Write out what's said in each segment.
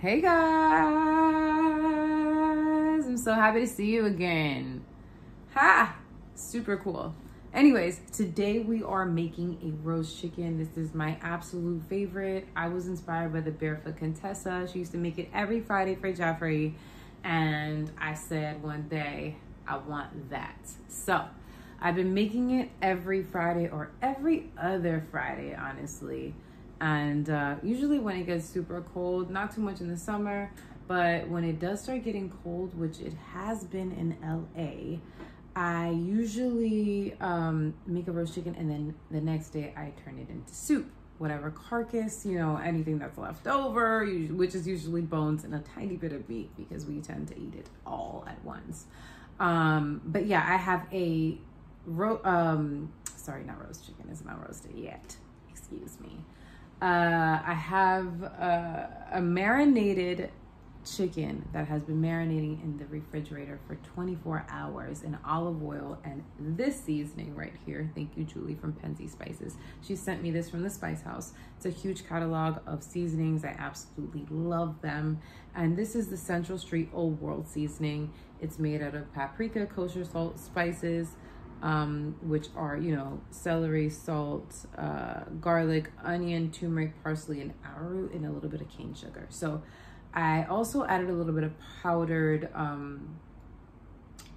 Hey guys, I'm so happy to see you again. Ha, super cool. Anyways, today we are making a roast chicken. This is my absolute favorite. I was inspired by the Barefoot Contessa. She used to make it every Friday for Jeffrey, and I said one day I want that. So I've been making it every Friday or every other Friday, honestly. And usually when it gets super cold, not too much in the summer, but when it does start getting cold, which it has been in LA, I usually make a roast chicken, and then the next day I turn it into soup, whatever carcass, you know, anything that's left over, which is usually bones and a tiny bit of meat because we tend to eat it all at once. But yeah, I have a sorry, not roast chicken, it's not roasted yet, excuse me. I have a marinated chicken that has been marinating in the refrigerator for 24 hours in olive oil and this seasoning right here. Thank you, Julie from Penzi Spices. She sent me this from the Spice House. It's a huge catalog of seasonings. I absolutely love them. And this is the Central Street Old World seasoning. It's made out of paprika, kosher salt, spices, which are, you know, celery, salt, garlic, onion, turmeric, parsley, and arrowroot, and a little bit of cane sugar. So I also added a little bit of powdered,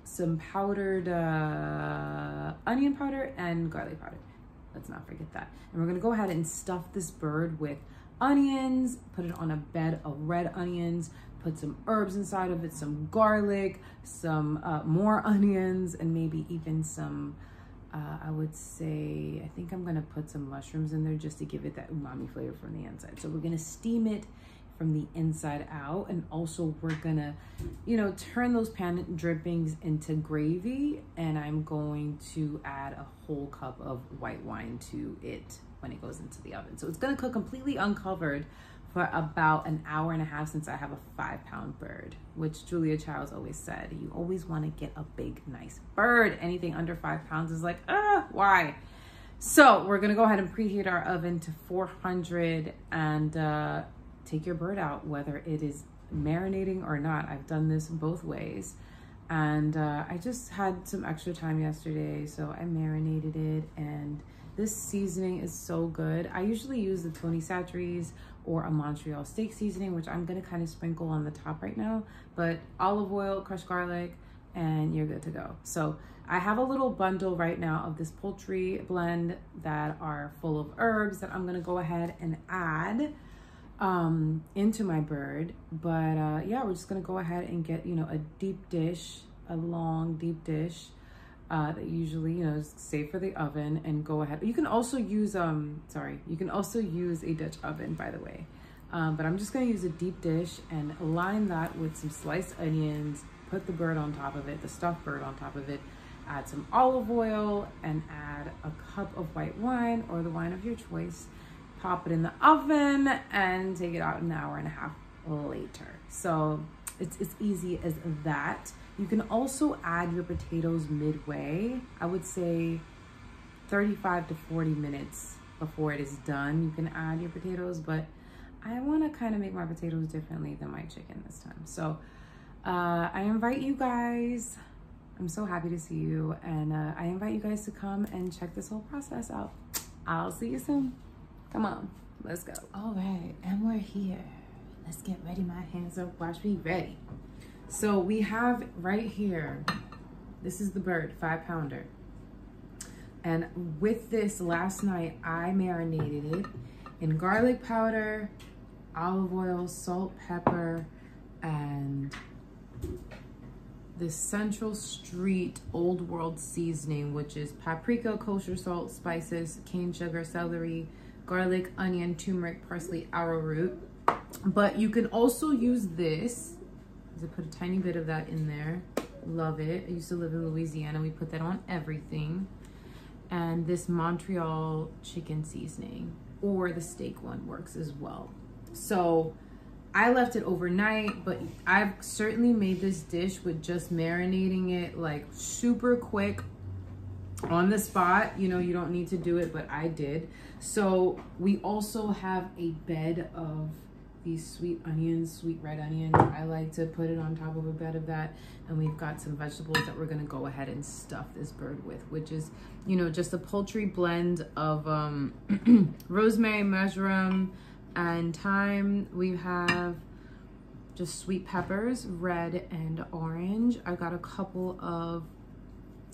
some powdered onion powder and garlic powder. Let's not forget that. And we're gonna go ahead and stuff this bird with onions, put it on a bed of red onions, put some herbs inside of it, some garlic, some more onions, and maybe even some, I would say, I think I'm gonna put some mushrooms in there just to give it that umami flavor from the inside. So we're gonna steam it from the inside out, and also we're gonna, you know, turn those pan drippings into gravy, and I'm going to add a whole cup of white wine to it when it goes into the oven. So it's gonna cook completely uncovered for about an hour and a half, since I have a 5-pound bird, which Julia Childs always said, you always want to get a big, nice bird. Anything under 5 pounds is like, why? So we're gonna go ahead and preheat our oven to 400 and take your bird out, whether it is marinating or not. I've done this both ways. And I just had some extra time yesterday, so I marinated it, and this seasoning is so good. I usually use the Tony Chachere's or a Montreal steak seasoning, which I'm gonna kind of sprinkle on the top right now, but olive oil, crushed garlic, and you're good to go. So I have a little bundle right now of this poultry blend that are full of herbs that I'm gonna go ahead and add into my bird. But yeah, we're just gonna go ahead and get, you know, a deep dish, a long deep dish that usually, you know, is safe for the oven, and go ahead. You can also use you can also use a Dutch oven, by the way, but I'm just gonna use a deep dish and line that with some sliced onions, put the bird on top of it, the stuffed bird on top of it, add some olive oil, and add a cup of white wine or the wine of your choice. Pop it in the oven and take it out an hour and a half later. So it's as easy as that. You can also add your potatoes midway. I would say 35 to 40 minutes before it is done. You can add your potatoes, but I want to kind of make my potatoes differently than my chicken this time. So I invite you guys. I'm so happy to see you, and I invite you guys to come and check this whole process out. I'll see you soon. Come on, let's go. All right, and we're here. Let's get ready. My hands are washed. Be ready. So we have right here, this is the bird, 5-pounder. And with this last night, I marinated it in garlic powder, olive oil, salt, pepper, and the Central Street Old World seasoning, which is paprika, kosher salt, spices, cane sugar, celery, garlic, onion, turmeric, parsley, arrowroot. But you can also use this. I put a tiny bit of that in there. Love it. I used to live in Louisiana. We put that on everything. And this Montreal chicken seasoning, or the steak one, works as well. So I left it overnight, but I've certainly made this dish with just marinating it like super quick on the spot. You know, you don't need to do it, but I did. So we also have a bed of these sweet onions, sweet red onions. I like to put it on top of a bed of that. And we've got some vegetables that we're gonna go ahead and stuff this bird with, which is, you know, just a poultry blend of rosemary, mushroom, and thyme. We have just sweet peppers, red and orange. I got a couple of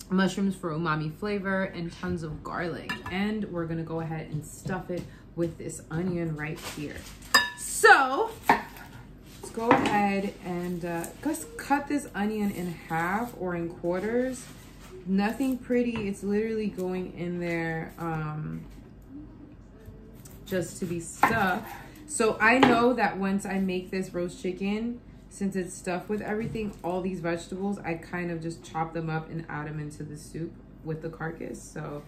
mushrooms for umami flavor and tons of garlic. And we're gonna go ahead and stuff it with this onion right here. So let's go ahead and just cut this onion in half or in quarters. Nothing pretty, it's literally going in there just to be stuffed. So I know that once I make this roast chicken, since it's stuffed with everything, all these vegetables, I kind of just chop them up and add them into the soup with the carcass. So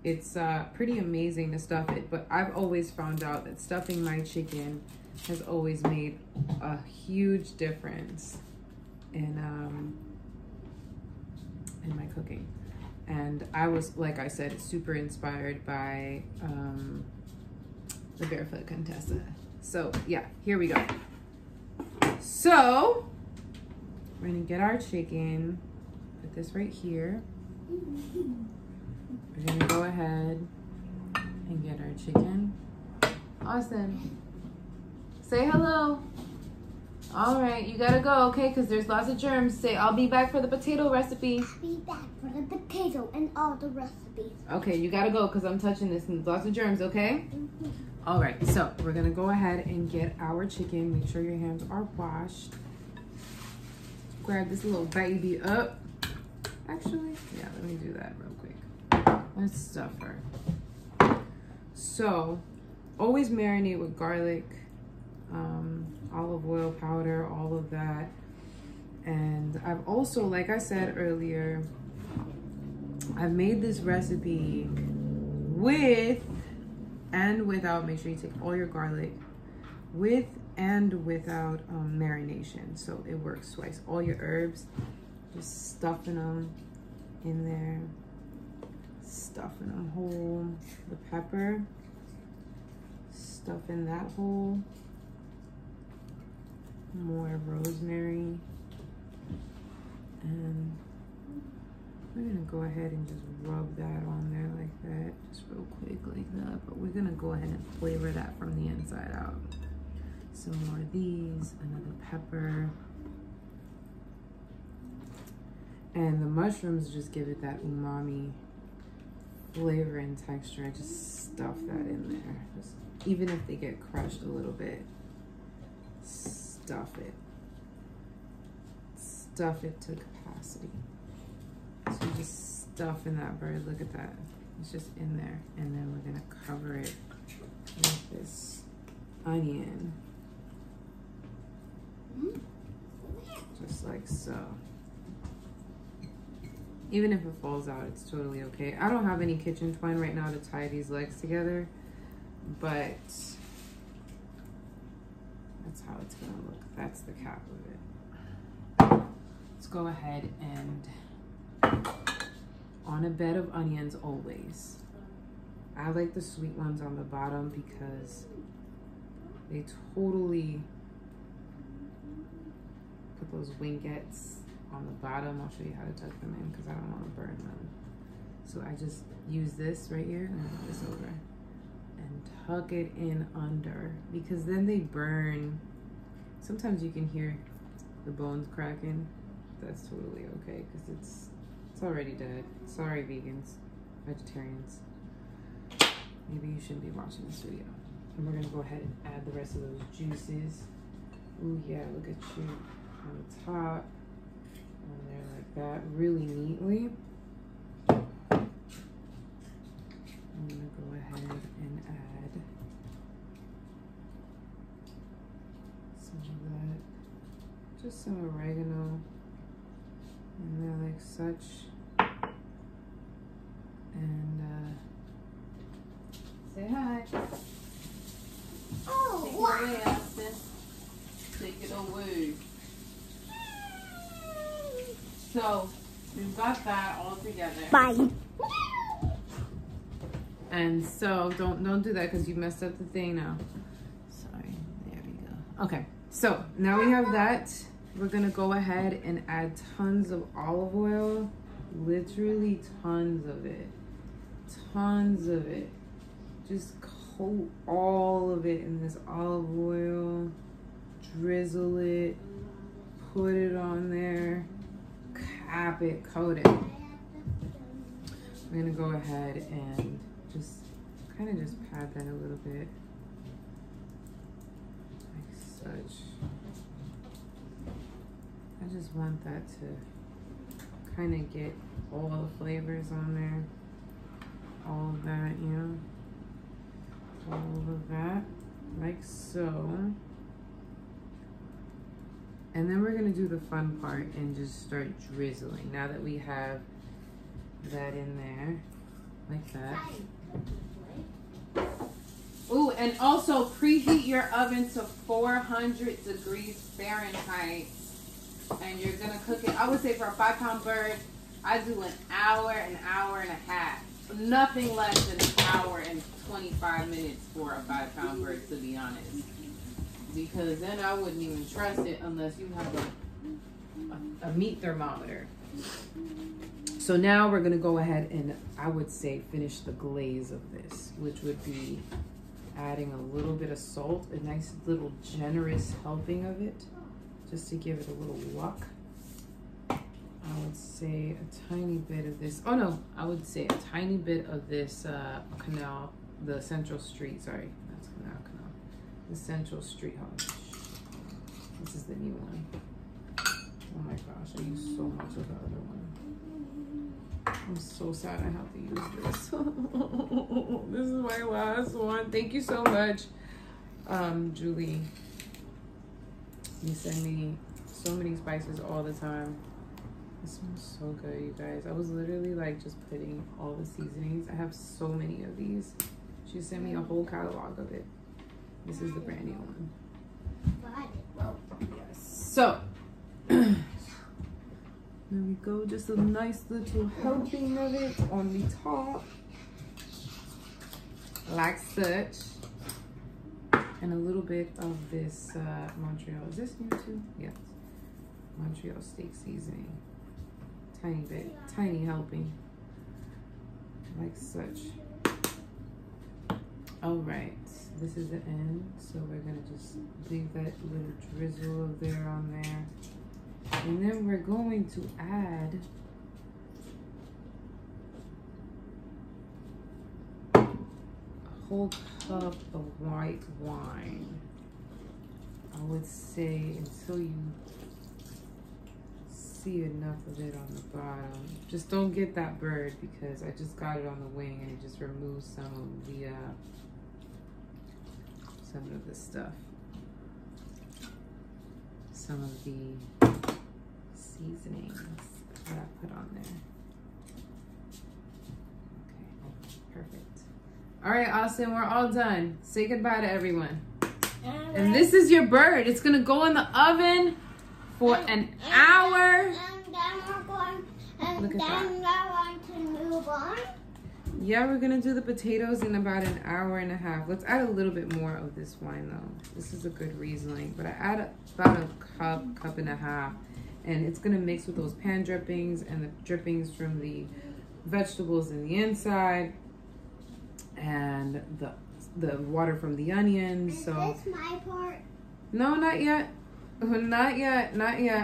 it's pretty amazing to stuff it. But I've always found out that stuffing my chicken has always made a huge difference in my cooking. And I was, like I said, super inspired by the Barefoot Contessa. So yeah, here we go. So we're gonna get our chicken, put this right here. We're gonna go ahead and get our chicken. Austin, say hello. All right, you gotta go, okay? Because there's lots of germs. Say, I'll be back for the potato recipe. I'll be back for the potato and all the recipes. Okay, you gotta go because I'm touching this and lots of germs, okay? All right, so we're gonna go ahead and get our chicken. Make sure your hands are washed. Grab this little baby up. Actually, yeah, let me do that real quick. Let's stuff her. So, always marinate with garlic, olive oil powder, all of that. And I've also, like I said earlier, I've made this recipe with and without, make sure you take all your garlic, with and without marination. So it works twice. All your herbs, just stuffing them in there, stuffing them whole. The pepper, stuffing that whole. More rosemary. And we're gonna go ahead and just rub that on there like that, just real quick like that. But we're gonna go ahead and flavor that from the inside out. Some more of these, another pepper. And the mushrooms just give it that umami flavor and texture. I just stuff that in there. Just, even if they get crushed a little bit, stuff it. Stuff it to capacity. So you just stuff in that bird, look at that. It's just in there. And then we're gonna cover it with this onion. Just like so. Even if it falls out, it's totally okay. I don't have any kitchen twine right now to tie these legs together, but that's how it's gonna look. That's the cap of it. Let's go ahead and on a bed of onions always. I like the sweet ones on the bottom because they totally put those wingettes on the bottom. I'll show you how to tuck them in because I don't want to burn them. So I just use this right here and move this over and tuck it in under, because then they burn. Sometimes you can hear the bones cracking. That's totally okay because it's already dead. Sorry, vegans, vegetarians. Maybe you shouldn't be watching this video. And we're gonna go ahead and add the rest of those juices. Ooh yeah, look at you on the top. On there like that, really neatly. I'm gonna go ahead and add some of that. Just some oregano. And they're like such. And say hi. Oh, Take it away, Austin. Take it away. So we've got that all together. bye. And so don't do that because you messed up the thing now. Sorry. There we Okay, so now we have that. We're gonna go ahead and add tons of olive oil. Literally tons of it. Tons of it. Just coat all of it in this olive oil. Drizzle it. Put it on there. Cap it. Coat it. I'm gonna go ahead and just kind of just pat that a little bit. Like such. I just want that to kind of get all the flavors on there. All of that, you know. All of that, like so. And then we're gonna do the fun part and just start drizzling. Now that we have that in there, like that. Ooh, and also preheat your oven to 400 degrees Fahrenheit. And you're gonna cook it, I would say for a 5-pound bird, I do an hour and a half. Nothing less than an hour and 25 minutes for a 5-pound bird, to be honest. Because then I wouldn't even trust it unless you have a meat thermometer. So now we're gonna go ahead and, I would say, finish the glaze of this, which would be adding a little bit of salt, a nice little generous helping of it, just to give it a little luck. I would say a tiny bit of this. Oh no, I would say a tiny bit of this canal, the Central Street. Sorry, that's canal. The Central Street. Oh, this is the new one. Oh my gosh, I use so much of the other one. I'm so sad I have to use this. This is my last one. Thank you so much, Julie. You send me so many spices all the time. This smells so good, you guys. I was literally like just putting all the seasonings. I have so many of these. She sent me a whole catalog of it. This is the brand new one. Yes. So, there we go. Just a nice little helping of it on the top. Like such. And a little bit of this Montreal. Is this new too? Yes. Montreal steak seasoning. Tiny bit. Tiny helping. Like such. Alright. This is the end. So we're going to just leave that little drizzle of there on there. And then we're going to add a whole cup of white wine. I would say until you see enough of it on the bottom. Just don't get that bird because I just got it on the wing and it just removes some of the stuff. Some of the seasonings that I put on there. Okay, perfect. All right, Austin, we're all done. Say goodbye to everyone. And this is your bird. It's gonna go in the oven for an hour. And then we're going to move on. Yeah, we're gonna do the potatoes in about an hour and a half. Let's add a little bit more of this wine though. This is a good Riesling, but I add about a cup and a half, and it's gonna mix with those pan drippings and the drippings from the vegetables in the inside, and the water from the onions. So is this my part? No, not yet. Not yet.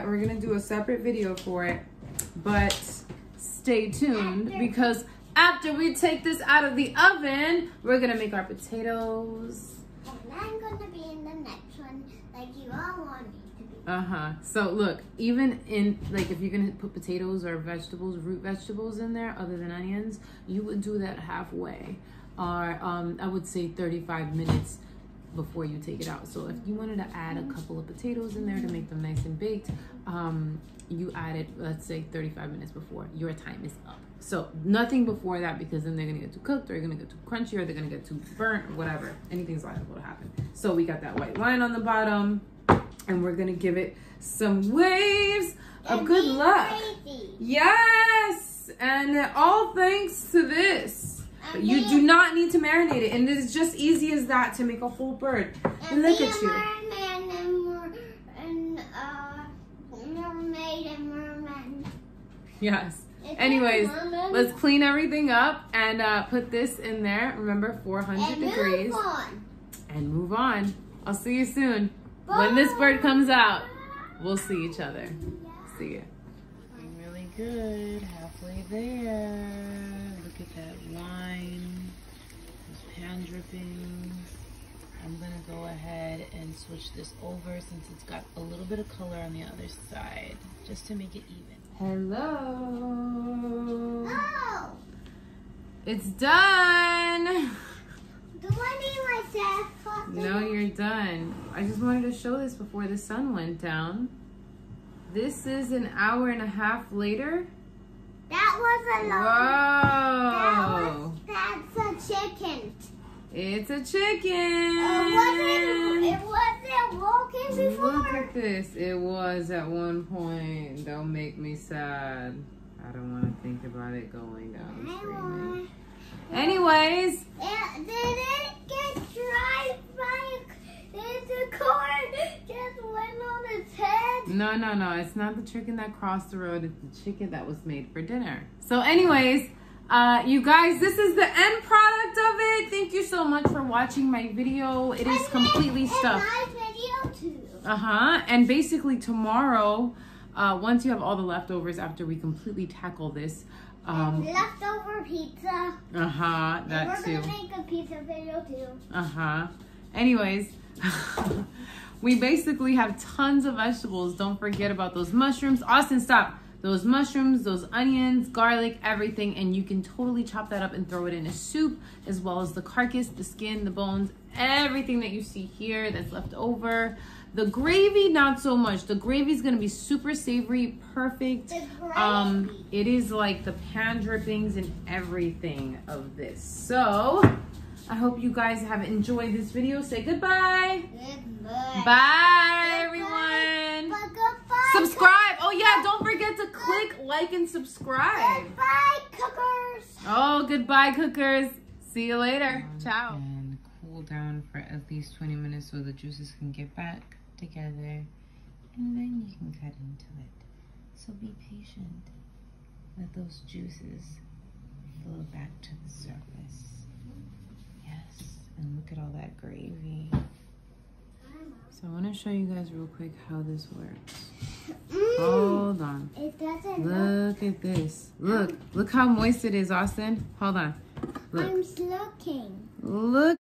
We're gonna do a separate video for it, but stay tuned because after we take this out of the oven, we're gonna make our potatoes. And I'm gonna be in the next one like you all want me to be. So look, even in like if you're gonna put potatoes or vegetables, root vegetables in there other than onions, you would do that halfway, or I would say 35 minutes before you take it out. So if you wanted to add a couple of potatoes in there to make them nice and baked, you add it, let's say 35 minutes before your time is up. So nothing before that, because then they're gonna get too cooked, or they're gonna get too crunchy, or they're gonna get too burnt, or whatever. Anything's liable to happen. So we got that white wine on the bottom, and we're gonna give it some waves of good luck. Crazy. Yes, and all thanks to this. But you do not need to marinate it, and it's just easy as that to make a whole bird. And look at you. Yes. Anyways, let's clean everything up and put this in there. Remember, 400 degrees. And move on. I'll see you soon. When this bird comes out, we'll see each other. See ya. Doing really good. Halfway there. Look at that wine. Those pan drippings. I'm gonna go ahead and switch this over since it's got a little bit of color on the other side, just to make it even. Hello. Oh. It's done. Do I need myself? No, you're done. I just wanted to show this before the sun went down. This is an hour and a half later. That was a Whoa. That's a chicken. It's a chicken. It wasn't walking before. Look at this. It was at one point. Don't make me sad. I don't want to think about it going downstream. Anyways. Did it get tried by the corn just went on its head? No. It's not the chicken that crossed the road. It's the chicken that was made for dinner. So anyways, you guys, this is the end product of it. Thank you so much for watching my video. It is completely stuffed. My video too. And basically tomorrow, once you have all the leftovers after we completely tackle this, leftover pizza. That too. We're gonna make a pizza video too. Anyways, we basically have tons of vegetables. Don't forget about those mushrooms. Austin, stop. Those mushrooms, those onions, garlic, everything, and you can totally chop that up and throw it in a soup, as well as the carcass, the skin, the bones, everything that you see here that's left over. The gravy, not so much. The gravy is gonna be super savory, perfect. It is like the pan drippings and everything of this. So I hope you guys have enjoyed this video. Say goodbye. Goodbye. Bye, everyone. Goodbye. Subscribe. Oh yeah, don't forget to click like and subscribe. Goodbye, cookers. Oh, goodbye, cookers. See you later. Ciao. And cool down for at least 20 minutes so the juices can get back together, and then you can cut into it. So be patient. Let those juices flow back to the surface. Yes, and look at all that gravy. So I want to show you guys real quick how this works. Hold on. It doesn't look at this. Look how moist it is, Austin. Hold on. Look. I'm looking. Look.